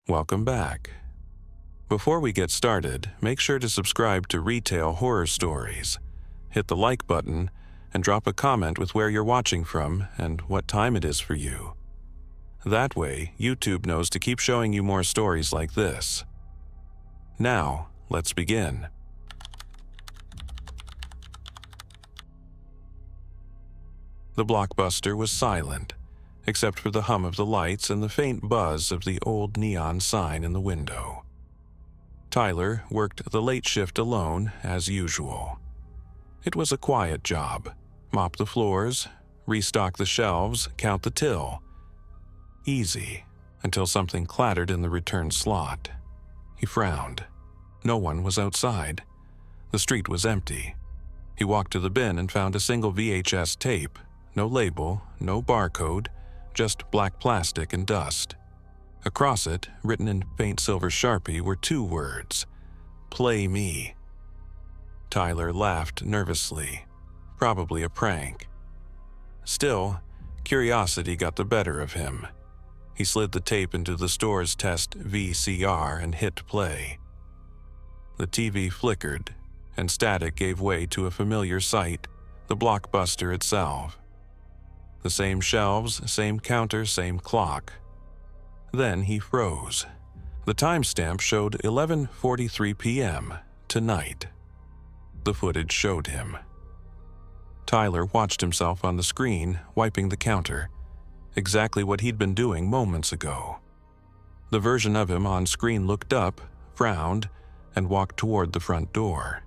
Welcome back. Before we get started, make sure to subscribe to Retail Horror Stories. Hit the like button and drop a comment with where you're watching from and what time it is for you. That way, YouTube knows to keep showing you more stories like this. Now, let's begin. The Blockbuster was silent, except for the hum of the lights and the faint buzz of the old neon sign in the window. Tyler worked the late shift alone, as usual. It was a quiet job. Mop the floors, restock the shelves, count the till. Easy, until something clattered in the return slot. He frowned. No one was outside. The street was empty. He walked to the bin and found a single VHS tape. No label, no barcode, just black plastic and dust. Across it, written in faint silver Sharpie, were two words: "Play me." Tyler laughed nervously. Probably a prank. Still, curiosity got the better of him. He slid the tape into the store's test VCR and hit play. The TV flickered, and static gave way to a familiar sight, the Blockbuster itself. The same shelves, same counter, same clock. Then he froze. The timestamp showed 11:43 p.m. tonight. The footage showed him. Tyler watched himself on the screen, wiping the counter. Exactly what he'd been doing moments ago. The version of him on screen looked up, frowned, and walked toward the front door.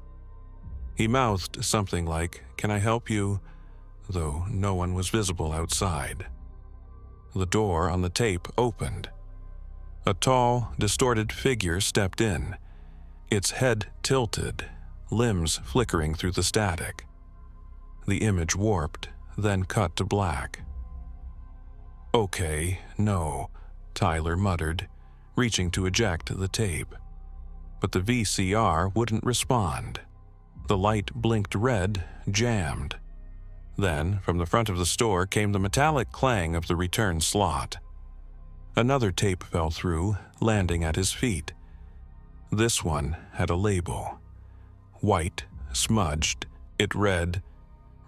He mouthed something like, "Can I help you?" though no one was visible outside. The door on the tape opened. A tall, distorted figure stepped in, its head tilted, limbs flickering through the static. The image warped, then cut to black. "Okay, no," Tyler muttered, reaching to eject the tape. But the VCR wouldn't respond. The light blinked red, jammed. Then, from the front of the store came the metallic clang of the return slot. Another tape fell through, landing at his feet. This one had a label. White, smudged, it read,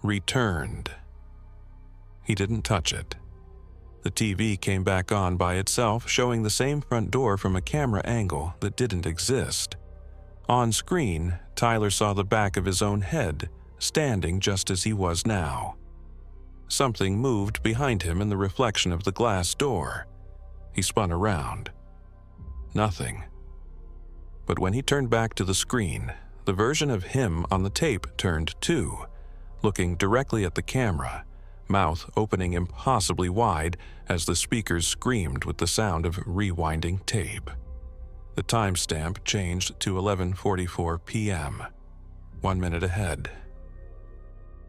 "Returned." He didn't touch it. The TV came back on by itself, showing the same front door from a camera angle that didn't exist. On screen, Tyler saw the back of his own head, standing just as he was now. Something moved behind him in the reflection of the glass door. He spun around. Nothing. But when he turned back to the screen, the version of him on the tape turned too, looking directly at the camera, mouth opening impossibly wide as the speakers screamed with the sound of rewinding tape. The timestamp changed to 11:44 p.m., 1 minute ahead.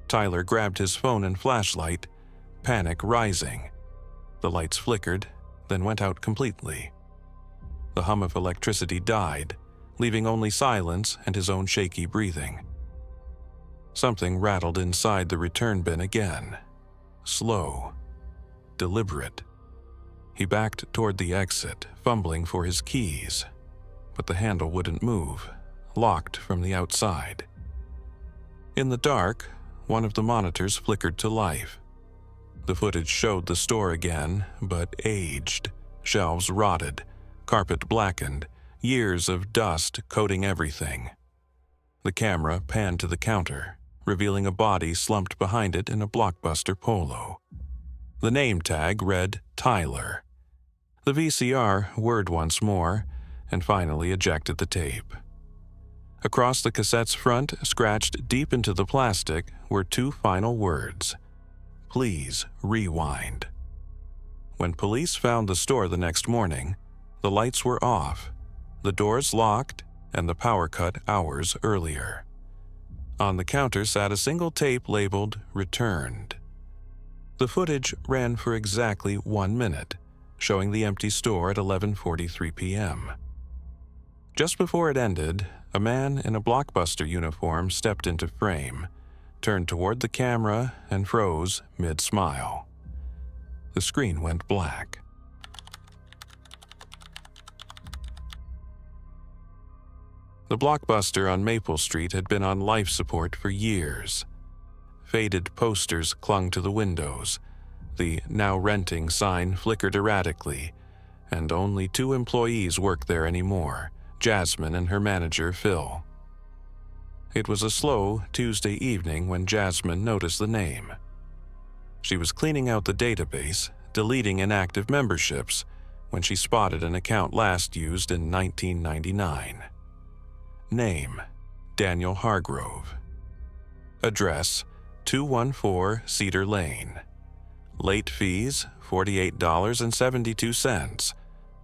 Tyler grabbed his phone and flashlight, panic rising. The lights flickered, then went out completely. The hum of electricity died, leaving only silence and his own shaky breathing. Something rattled inside the return bin again. Slow. Deliberate. He backed toward the exit, fumbling for his keys, but the handle wouldn't move, locked from the outside. In the dark, one of the monitors flickered to life. The footage showed the store again, but aged, shelves rotted, carpet blackened, years of dust coating everything. The camera panned to the counter, revealing a body slumped behind it in a Blockbuster polo. The name tag read Tyler. The VCR whirred once more, and finally ejected the tape. Across the cassette's front, scratched deep into the plastic, were two final words: "Please rewind." When police found the store the next morning, the lights were off, the doors locked, and the power cut hours earlier. On the counter sat a single tape labeled "Returned." The footage ran for exactly 1 minute, showing the empty store at 11:43 p.m. Just before it ended, a man in a Blockbuster uniform stepped into frame, turned toward the camera, and froze mid-smile. The screen went black. The Blockbuster on Maple Street had been on life support for years. Faded posters clung to the windows. The "Now Renting" sign flickered erratically, and only 2 employees worked there anymore, Jasmine and her manager, Phil. It was a slow Tuesday evening when Jasmine noticed the name. She was cleaning out the database, deleting inactive memberships, when she spotted an account last used in 1999. Name: Daniel Hargrove. Address: 214 Cedar Lane. Late fees: $48.72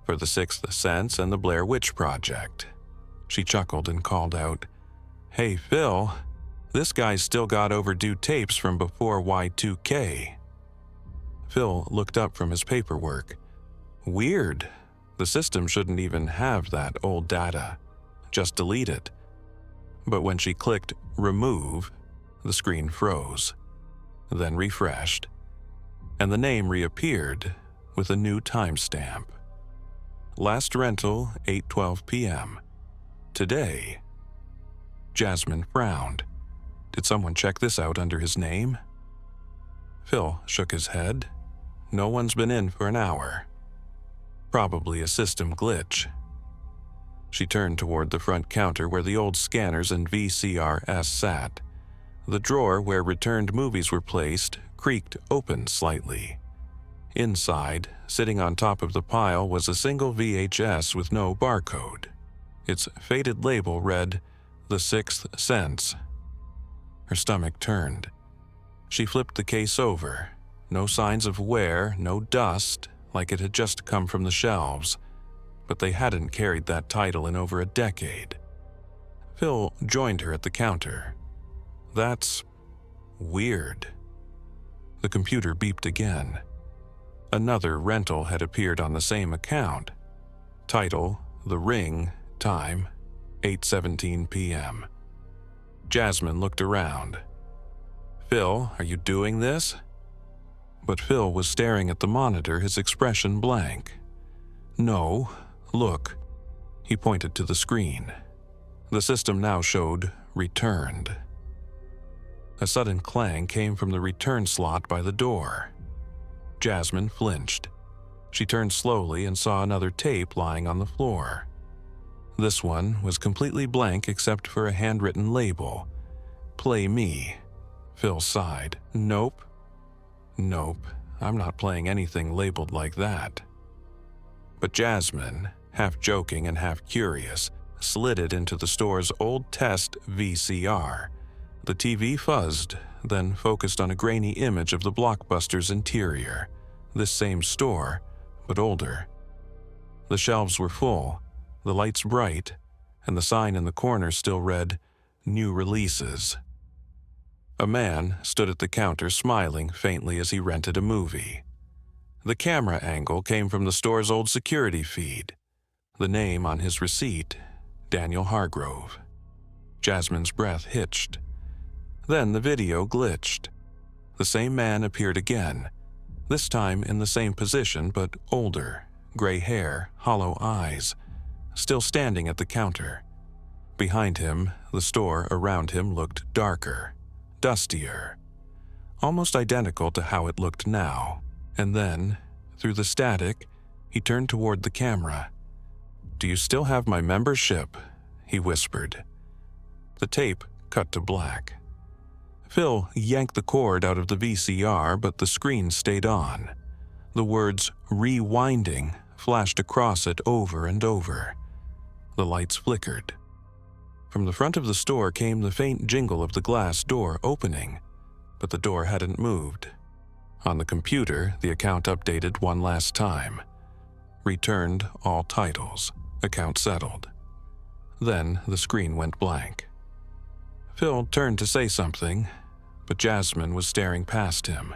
for The Sixth Sense and the Blair Witch Project. She chuckled and called out, "Hey, Phil, this guy's still got overdue tapes from before Y2K." Phil looked up from his paperwork. Weird. The system shouldn't even have that old data. Just delete it. But when she clicked Remove, the screen froze, then refreshed, and the name reappeared with a new timestamp. Last rental, 8:12 p.m. Today. Jasmine frowned. Did someone check this out under his name? Phil shook his head. No one's been in for an hour. Probably a system glitch. She turned toward the front counter where the old scanners and VCRs sat. The drawer where returned movies were placed creaked open slightly. Inside, sitting on top of the pile, was a single VHS with no barcode. Its faded label read, "The Sixth Sense." Her stomach turned. She flipped the case over. No signs of wear, no dust, like it had just come from the shelves. But they hadn't carried that title in over a decade. Phil joined her at the counter. That's weird. The computer beeped again. Another rental had appeared on the same account. Title: The Ring. Time: 8:17 p.m. Jasmine looked around. "Phil, are you doing this?" But Phil was staring at the monitor, his expression blank. "No, look." He pointed to the screen. The system now showed returned. A sudden clang came from the return slot by the door. Jasmine flinched. She turned slowly and saw another tape lying on the floor. This one was completely blank except for a handwritten label. "Play me." Phil sighed. Nope, I'm not playing anything labeled like that." But Jasmine, half joking and half curious, slid it into the store's old test VCR. The TV fuzzed, then focused on a grainy image of the Blockbuster's interior. This same store, but older. The shelves were full, the lights bright, and the sign in the corner still read, "New Releases." A man stood at the counter smiling faintly as he rented a movie. The camera angle came from the store's old security feed. The name on his receipt, Daniel Hargrove. Jasmine's breath hitched. Then the video glitched. The same man appeared again, this time in the same position but older, gray hair, hollow eyes, still standing at the counter. Behind him, the store around him looked darker, dustier, almost identical to how it looked now. And then, through the static, he turned toward the camera. "Do you still have my membership?" he whispered. The tape cut to black. Phil yanked the cord out of the VCR, but the screen stayed on. The words "rewinding" flashed across it over and over. The lights flickered. From the front of the store came the faint jingle of the glass door opening, but the door hadn't moved. On the computer, the account updated one last time. Returned all titles. Account settled. Then the screen went blank. Phil turned to say something, but Jasmine was staring past him.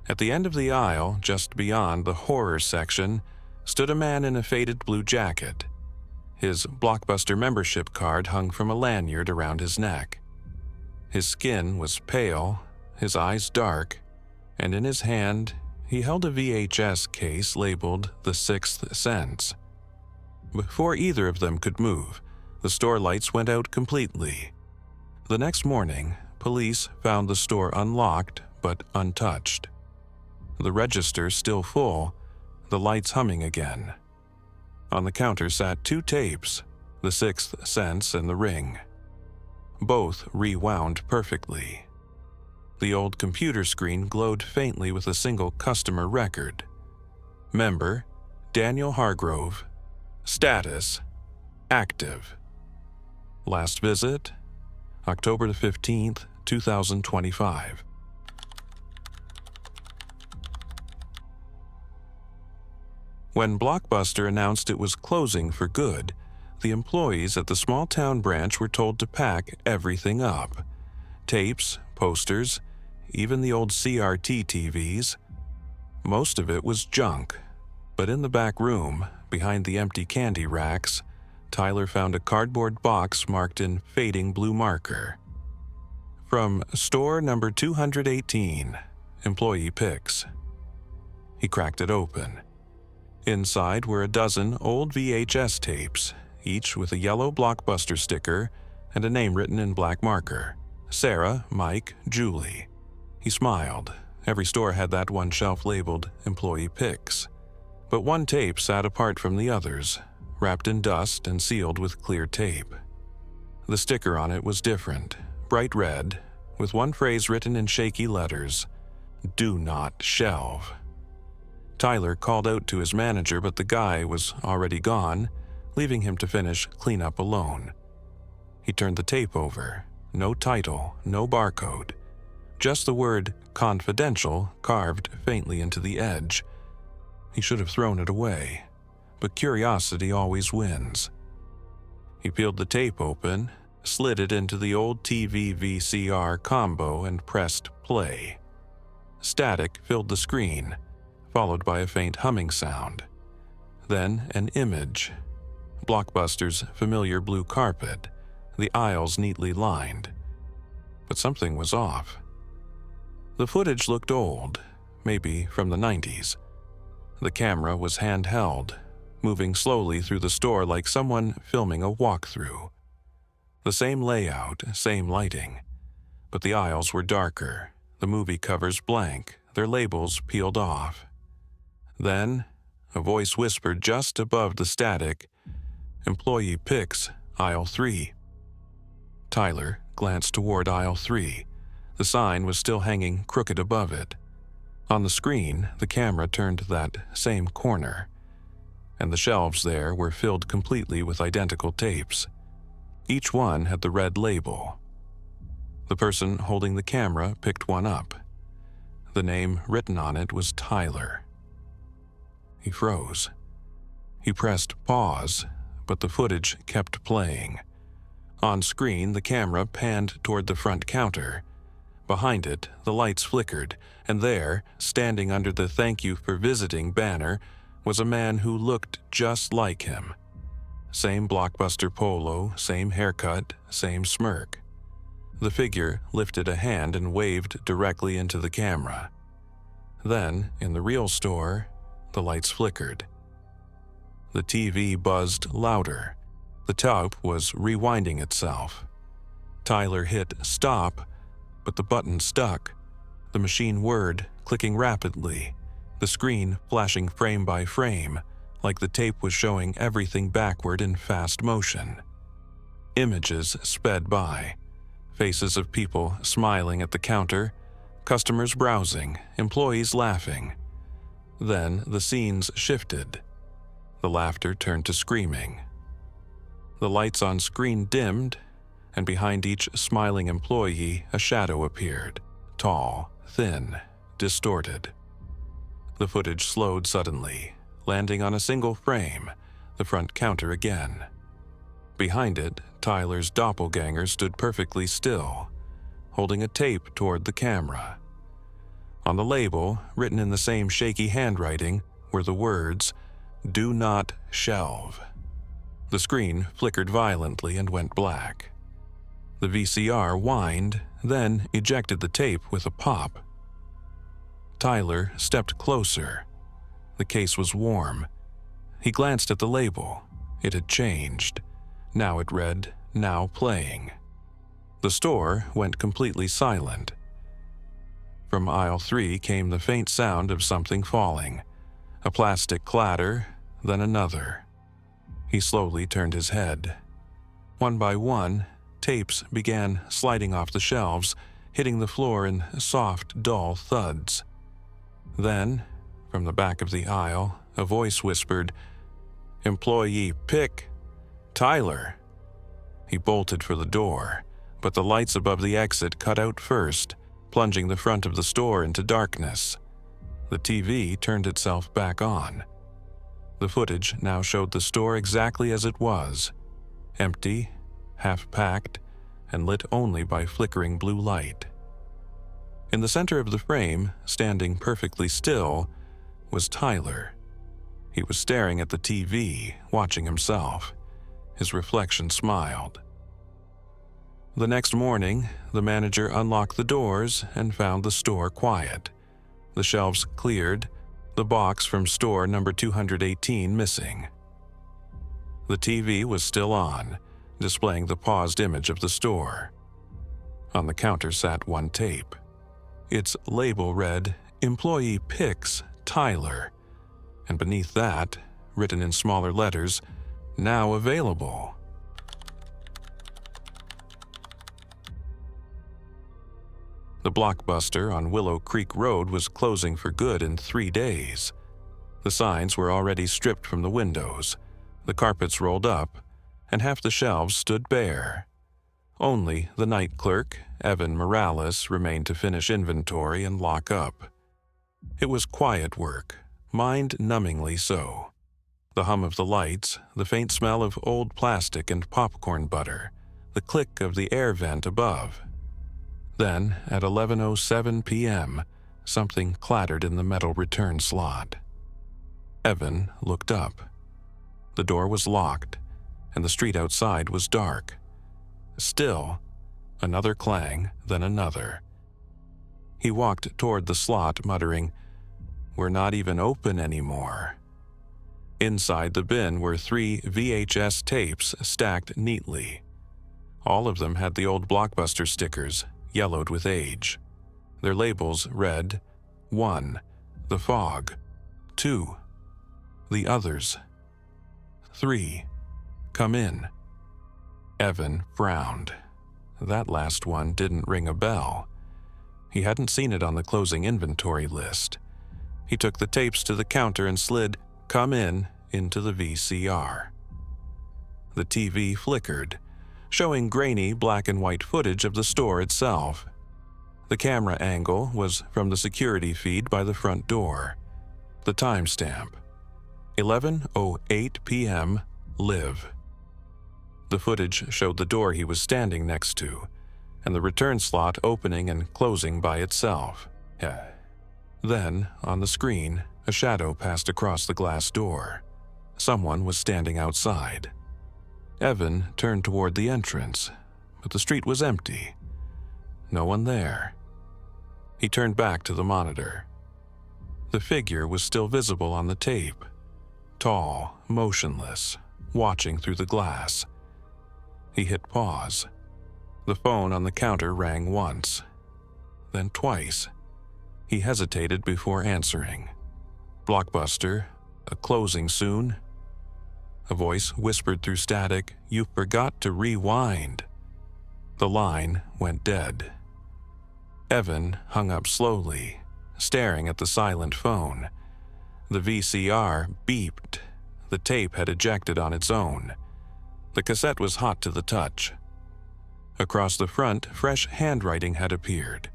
At the end of the aisle, just beyond the horror section, stood a man in a faded blue jacket. His Blockbuster membership card hung from a lanyard around his neck. His skin was pale, his eyes dark, and in his hand he held a VHS case labeled The Sixth Sense. Before either of them could move, The store lights went out completely. The next morning, police found the store unlocked but untouched. The register still full, the lights humming again. On the counter sat 2 tapes, The Sixth Sense and The Ring. Both rewound perfectly. The old computer screen glowed faintly with a single customer record. Member, Daniel Hargrove. Status, active. Last visit, October 15th, 2025. When Blockbuster announced it was closing for good, the employees at the small-town branch were told to pack everything up. Tapes, posters, even the old CRT TVs. Most of it was junk, but in the back room, behind the empty candy racks, Tyler found a cardboard box marked in fading blue marker. From store number 218, employee picks. He cracked it open. Inside were a dozen old VHS tapes, each with a yellow Blockbuster sticker and a name written in black marker. Sarah, Mike, Julie. He smiled. Every store had that one shelf labeled employee picks. But one tape sat apart from the others, wrapped in dust and sealed with clear tape. The sticker on it was different, bright red, with one phrase written in shaky letters, "Do Not Shelve." Tyler called out to his manager, but the guy was already gone, leaving him to finish cleanup alone. He turned the tape over. No title, no barcode. Just the word "confidential" carved faintly into the edge. He should have thrown it away, but curiosity always wins. He peeled the tape open, slid it into the old TV VCR combo and pressed play. Static filled the screen, followed by a faint humming sound. Then an image. Blockbuster's familiar blue carpet, the aisles neatly lined. But something was off. The footage looked old, maybe from the 90s. The camera was handheld, moving slowly through the store like someone filming a walkthrough. The same layout, same lighting, but the aisles were darker, the movie covers blank, their labels peeled off. Then, a voice whispered just above the static, "Employee picks, aisle 3. Tyler glanced toward aisle 3. The sign was still hanging crooked above it. On the screen, the camera turned that same corner, and the shelves there were filled completely with identical tapes. Each one had the red label. The person holding the camera picked one up. The name written on it was Tyler. He froze. He pressed pause, but the footage kept playing. On screen, the camera panned toward the front counter. Behind it, the lights flickered, and there, standing under the "Thank you for visiting" banner, was a man who looked just like him. Same Blockbuster polo, same haircut, same smirk. The figure lifted a hand and waved directly into the camera. Then, in the real store, the lights flickered. The TV buzzed louder. The tape was rewinding itself. Tyler hit stop, but the button stuck. The machine whirred, clicking rapidly, the screen flashing frame by frame, like the tape was showing everything backward in fast motion. Images sped by. Faces of people smiling at the counter, customers browsing, employees laughing. Then the scenes shifted. The laughter turned to screaming. The lights on screen dimmed, and behind each smiling employee a shadow appeared, tall, thin, distorted. The footage slowed suddenly, landing on a single frame, the front counter again. Behind it, Tyler's doppelganger stood perfectly still, holding a tape toward the camera. On the label, written in the same shaky handwriting, were the words, "Do Not Shelve." The screen flickered violently and went black. The VCR whined, then ejected the tape with a pop. Tyler stepped closer. The case was warm. He glanced at the label. It had changed. Now it read, "Now playing." The store went completely silent. From aisle 3 came the faint sound of something falling, a plastic clatter, then another. He slowly turned his head. One by one, tapes began sliding off the shelves, hitting the floor in soft, dull thuds. Then, from the back of the aisle, a voice whispered, "Employee pick, Tyler." He bolted for the door, but the lights above the exit cut out first, plunging the front of the store into darkness. The TV turned itself back on. The footage now showed the store exactly as it was, empty, half-packed, and lit only by flickering blue light. In the center of the frame, standing perfectly still, was Tyler. He was staring at the TV, watching himself. His reflection smiled. The next morning, the manager unlocked the doors and found the store quiet. The shelves cleared, the box from store number 218 missing. The TV was still on, displaying the paused image of the store. On the counter sat one tape. Its label read, "Employee picks, Tyler," and beneath that, written in smaller letters, "Now available." The Blockbuster on Willow Creek Road was closing for good in 3 days. The signs were already stripped from the windows, the carpets rolled up, and half the shelves stood bare. Only the night clerk, Evan Morales, remained to finish inventory and lock up. It was quiet work, mind-numbingly so. The hum of the lights, the faint smell of old plastic and popcorn butter, the click of the air vent above. Then, at 11:07 p.m., something clattered in the metal return slot. Evan looked up. The door was locked, and the street outside was dark. Still, another clang, then another. He walked toward the slot, muttering, "We're not even open anymore." Inside the bin were 3 VHS tapes stacked neatly. All of them had the old Blockbuster stickers, yellowed with age. Their labels read, 1. The Fog. 2. The Others. 3. Come In. Evan frowned. That last one didn't ring a bell. He hadn't seen it on the closing inventory list. He took the tapes to the counter and slid "Come In" into the VCR. The TV flickered, showing grainy black and white footage of the store itself. The camera angle was from the security feed by the front door. The timestamp, 11:08 p.m., live. The footage showed the door he was standing next to, and the return slot opening and closing by itself. Then, on the screen, a shadow passed across the glass door. Someone was standing outside. Evan turned toward the entrance, but the street was empty. No one there. He turned back to the monitor. The figure was still visible on the tape, tall, motionless, watching through the glass. He hit pause. The phone on the counter rang once, then twice. He hesitated before answering. "Blockbuster, a closing soon?" A voice whispered through static, "You forgot to rewind." The line went dead. Evan hung up slowly, staring at the silent phone. The VCR beeped. The tape had ejected on its own. The cassette was hot to the touch. Across the front, fresh handwriting had appeared.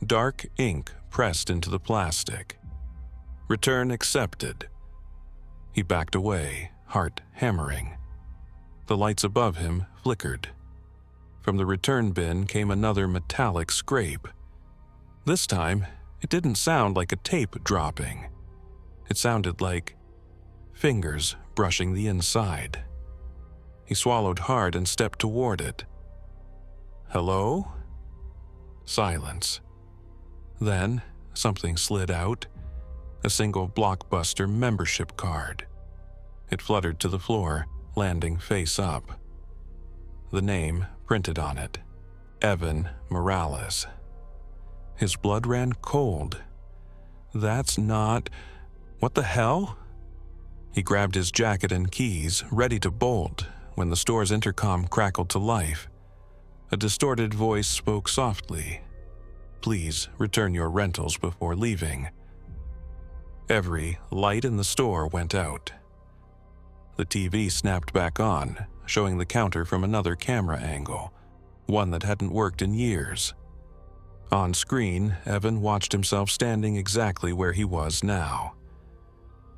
Dark ink pressed into the plastic. "Return accepted." He backed away, heart hammering. The lights above him flickered. From the return bin came another metallic scrape. This time, it didn't sound like a tape dropping. It sounded like fingers brushing the inside. He swallowed hard and stepped toward it. "Hello?" Silence. Then, something slid out. A single Blockbuster membership card. It fluttered to the floor, landing face up. the name printed on it, Evan Morales. His blood ran cold. That's not… What the hell? He grabbed his jacket and keys, ready to bolt, when the store's intercom crackled to life. A distorted voice spoke softly. "Please return your rentals before leaving." Every light in the store went out. The TV snapped back on, showing the counter from another camera angle, one that hadn't worked in years. On screen, Evan watched himself standing exactly where he was now.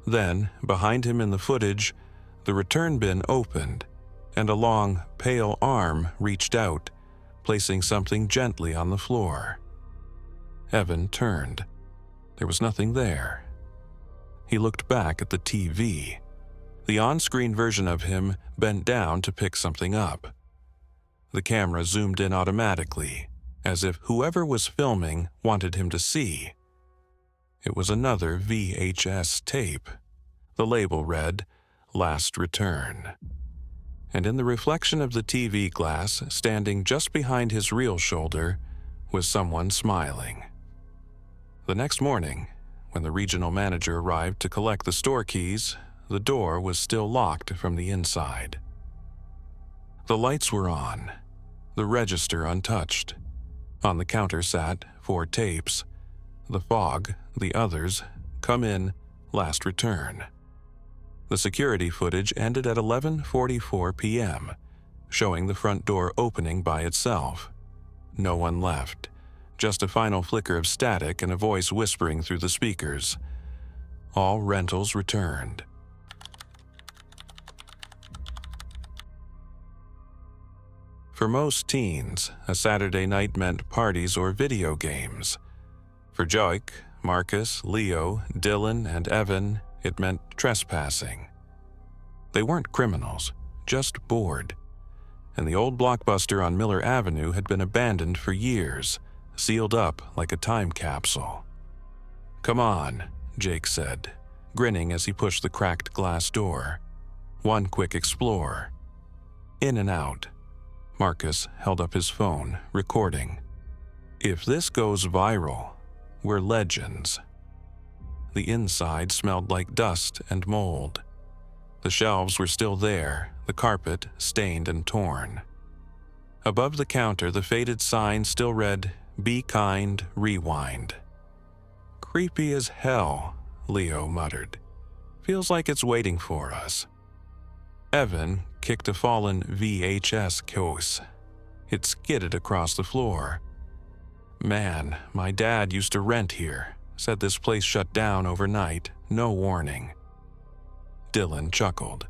Then, behind him in the footage, the return bin opened, and a long, pale arm reached out, placing something gently on the floor. Evan turned. There was nothing there. He looked back at the TV. The on-screen version of him bent down to pick something up. The camera zoomed in automatically, as if whoever was filming wanted him to see. It was another VHS tape. The label read, "Last Return." And in the reflection of the TV glass, standing just behind his real shoulder, was someone smiling. The next morning, when the regional manager arrived to collect the store keys, the door was still locked from the inside. The lights were on, the register untouched. On the counter sat 4 tapes. The Fog, the others, Come In, Last Return. The security footage ended at 11:44 p.m., showing the front door opening by itself. No one left, just a final flicker of static and a voice whispering through the speakers. All rentals returned. For most teens, a Saturday night meant parties or video games. For Joik, Marcus, Leo, Dylan, and Evan, it meant trespassing. They weren't criminals, just bored. And the old Blockbuster on Miller Avenue had been abandoned for years, sealed up like a time capsule. "Come on," Jake said, grinning as he pushed the cracked glass door. One quick explore. In and out. Marcus held up his phone, recording. "If this goes viral, we're legends." The inside smelled like dust and mold. The shelves were still there, the carpet stained and torn. Above the counter, the faded sign still read, "Be kind, rewind." "Creepy as hell," Leo muttered. "Feels like it's waiting for us." Evan kicked a fallen VHS case. It skidded across the floor. "Man, my dad used to rent here. Said this place shut down overnight, no warning." Dylan chuckled.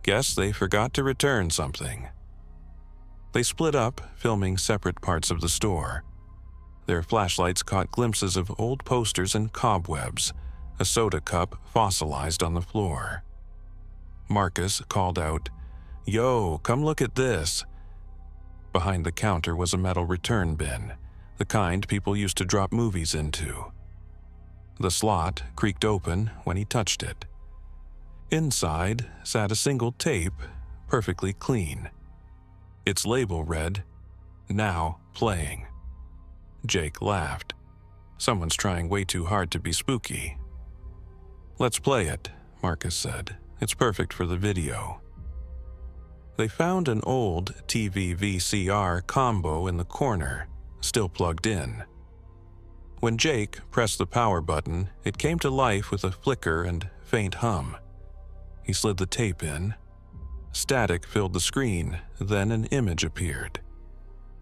"Guess they forgot to return something." They split up, filming separate parts of the store. Their flashlights caught glimpses of old posters and cobwebs, a soda cup fossilized on the floor. Marcus called out, "Yo, come look at this." Behind the counter was a metal return bin, the kind people used to drop movies into. The slot creaked open when he touched it. Inside sat a single tape, perfectly clean. Its label read, "Now Playing." Jake laughed. "Someone's trying way too hard to be spooky." "Let's play it," Marcus said. "It's perfect for the video." They found an old TV VCR combo in the corner, still plugged in. When Jake pressed the power button, it came to life with a flicker and faint hum. He slid the tape in. Static filled the screen, then an image appeared.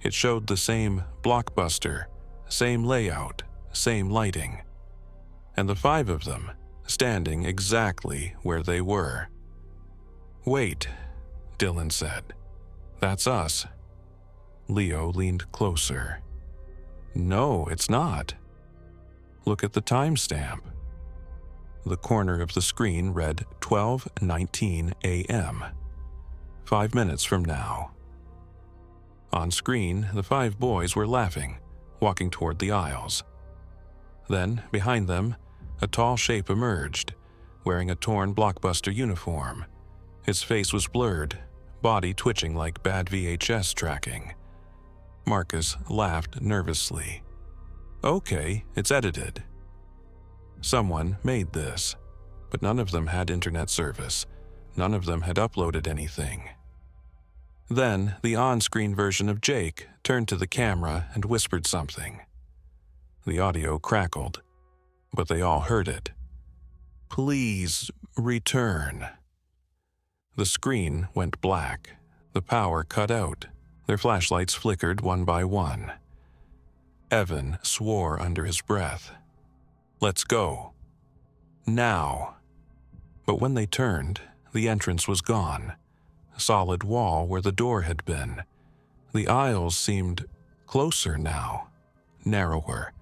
It showed the same Blockbuster, same layout, same lighting. And the 5 of them, standing exactly where they were. "Wait," Dylan said. "That's us." Leo leaned closer. "No, it's not. Look at the timestamp." The corner of the screen read 12:19 a.m. 5 minutes from now. On screen, the 5 boys were laughing, walking toward the aisles. Then, behind them, a tall shape emerged, wearing a torn Blockbuster uniform. His face was blurred, body twitching like bad VHS tracking. Marcus laughed nervously. Okay, it's edited. Someone made this, but none of them had internet service. None of them had uploaded anything. Then the on-screen version of Jake turned to the camera and whispered something. The audio crackled, but they all heard it. Please return. The screen went black. The power cut out. Their flashlights flickered one by one. Evan swore under his breath. Let's go. Now. But when they turned, the entrance was gone. A solid wall where the door had been. The aisles seemed closer now, narrower.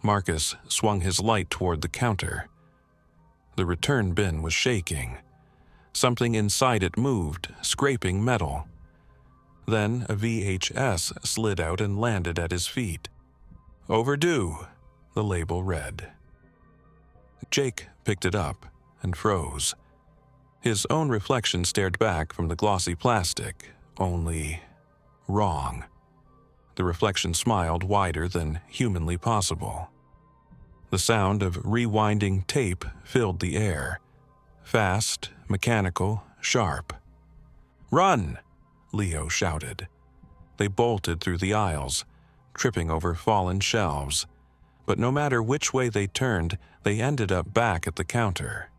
Marcus swung his light toward the counter. The return bin was shaking. Something inside it moved, scraping metal. Then a VHS slid out and landed at his feet. Overdue, the label read. Jake picked it up and froze. His own reflection stared back from the glossy plastic, only wrong. The reflection smiled wider than humanly possible. The sound of rewinding tape filled the air. Fast, mechanical, sharp. Run! Leo shouted. They bolted through the aisles, tripping over fallen shelves. But no matter which way they turned, they ended up back at the counter.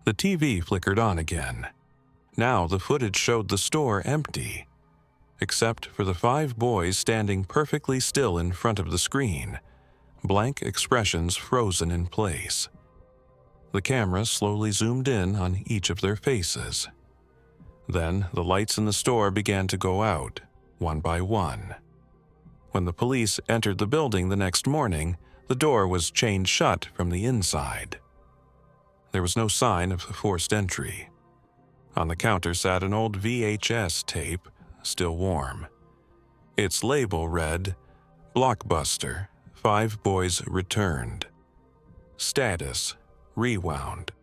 The TV flickered on again. Now the footage showed the store empty, except for the 5 boys standing perfectly still in front of the screen, blank expressions frozen in place. The camera slowly zoomed in on each of their faces. Then the lights in the store began to go out, one by one. When the police entered the building the next morning, the door was chained shut from the inside. There was no sign of forced entry. On the counter sat an old VHS tape, still warm. Its label read, Blockbuster, 5 boys returned. Status, rewound.